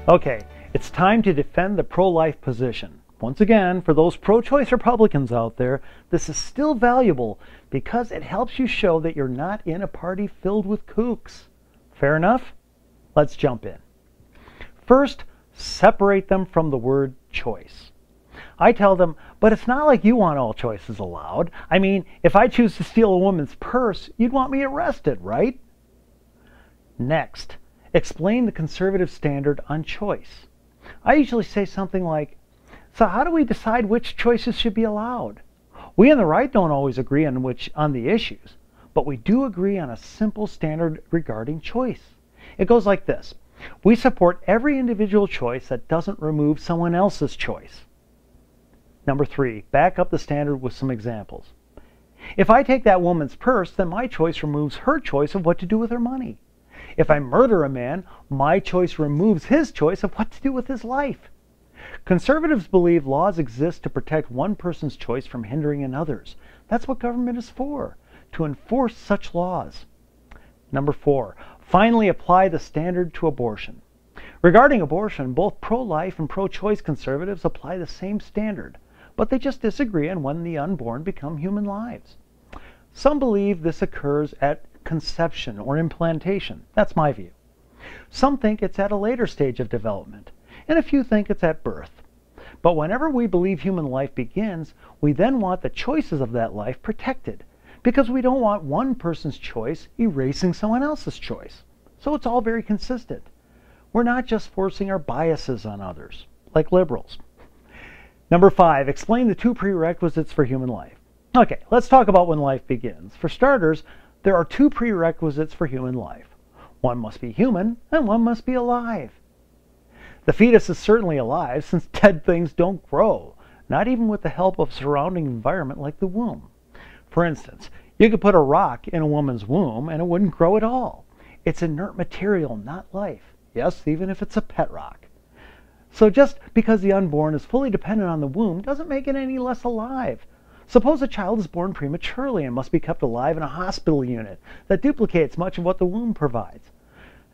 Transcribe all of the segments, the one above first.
Okay, it's time to defend the pro-life position. Once again, for those pro-choice Republicans out there, this is still valuable because it helps you show that you're not in a party filled with kooks. Fair enough? Let's jump in. First, separate them from the word choice. I tell them, but it's not like you want all choices allowed. I mean, if I choose to steal a woman's purse, you'd want me arrested, right? Next, explain the conservative standard on choice. I usually say something like, so how do we decide which choices should be allowed? We on the right don't always agree on the issues, but we do agree on a simple standard regarding choice. It goes like this. We support every individual choice that doesn't remove someone else's choice. Number 3, back up the standard with some examples. If I take that woman's purse, then my choice removes her choice of what to do with her money. If I murder a man, my choice removes his choice of what to do with his life. Conservatives believe laws exist to protect one person's choice from hindering another's. That's what government is for, to enforce such laws. Number 4, finally apply the standard to abortion. Regarding abortion, both pro-life and pro-choice conservatives apply the same standard, but they just disagree on when the unborn become human lives. Some believe this occurs at conception or implantation. That's my view. Some think it's at a later stage of development, and a few think it's at birth. But whenever we believe human life begins, we then want the choices of that life protected, because we don't want one person's choice erasing someone else's choice. So it's all very consistent. We're not just forcing our biases on others, like liberals. Number 5, explain the 2 prerequisites for human life. Okay, let's talk about when life begins. For starters, there are 2 prerequisites for human life. One must be human, and one must be alive. The fetus is certainly alive, since dead things don't grow, not even with the help of surrounding environment like the womb. For instance, you could put a rock in a woman's womb and it wouldn't grow at all. It's inert material, not life. Yes, even if it's a pet rock. So just because the unborn is fully dependent on the womb doesn't make it any less alive. Suppose a child is born prematurely and must be kept alive in a hospital unit that duplicates much of what the womb provides.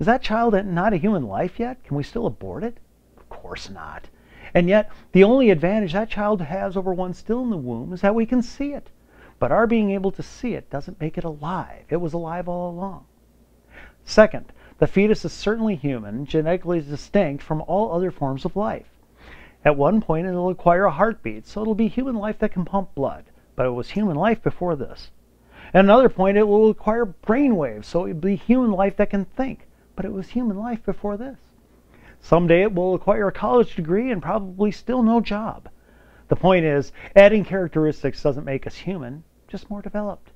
Is that child not a human life yet? Can we still abort it? Of course not. And yet, the only advantage that child has over one still in the womb is that we can see it. But our being able to see it doesn't make it alive. It was alive all along. Second, the fetus is certainly human, genetically distinct from all other forms of life. At one point, it'll acquire a heartbeat, so it'll be human life that can pump blood. But it was human life before this. At another point, it will acquire brain waves, so it'll be human life that can think. But it was human life before this. Someday it will acquire a college degree and probably still no job. The point is, adding characteristics doesn't make us human, just more developed.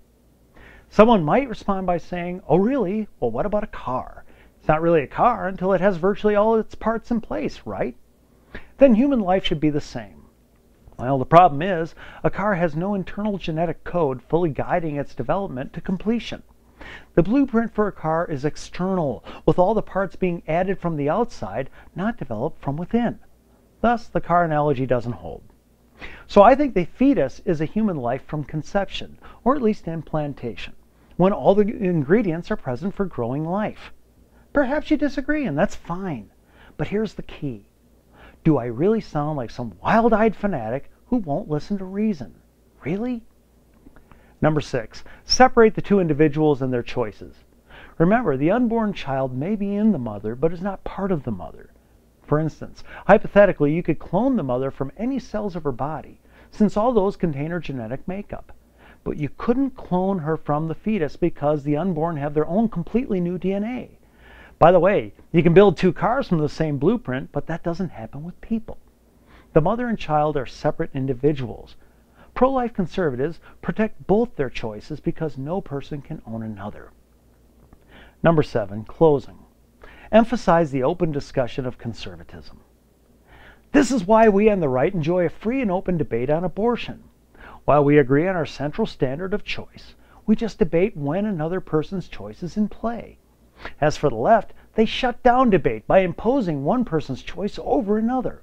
Someone might respond by saying, oh really? Well, what about a car? It's not really a car until it has virtually all its parts in place, right? Then human life should be the same. Well, the problem is, a car has no internal genetic code fully guiding its development to completion. The blueprint for a car is external, with all the parts being added from the outside, not developed from within. Thus, the car analogy doesn't hold. So I think the fetus is a human life from conception, or at least implantation, when all the ingredients are present for growing life. Perhaps you disagree, and that's fine. But here's the key. Do I really sound like some wild-eyed fanatic who won't listen to reason? Really? Number 6, separate the 2 individuals and their choices. Remember, the unborn child may be in the mother, but is not part of the mother. For instance, hypothetically, you could clone the mother from any cells of her body, since all those contain her genetic makeup. But you couldn't clone her from the fetus because the unborn have their own completely new DNA. By the way, you can build 2 cars from the same blueprint, but that doesn't happen with people. The mother and child are separate individuals. Pro-life conservatives protect both their choices because no person can own another. Number 7, closing. Emphasize the open discussion of conservatism. This is why we on the right enjoy a free and open debate on abortion. While we agree on our central standard of choice, we just debate when another person's choice is in play. As for the left, they shut down debate by imposing one person's choice over another.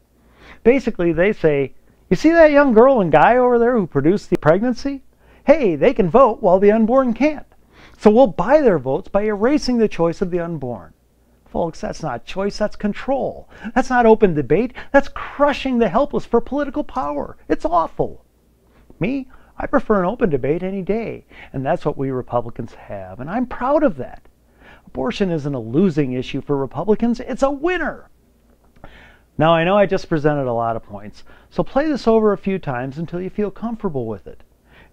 Basically, they say, you see that young girl and guy over there who produced the pregnancy? Hey, they can vote while the unborn can't. So we'll buy their votes by erasing the choice of the unborn. Folks, that's not choice, that's control. That's not open debate, that's crushing the helpless for political power. It's awful. Me, I prefer an open debate any day, and that's what we Republicans have, and I'm proud of that. Abortion isn't a losing issue for Republicans, it's a winner. Now, I know I just presented a lot of points, so play this over a few times until you feel comfortable with it.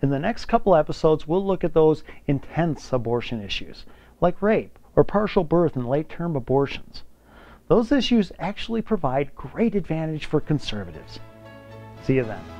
In the next couple episodes, we'll look at those intense abortion issues, like rape or partial birth and late-term abortions. Those issues actually provide great advantage for conservatives. See you then.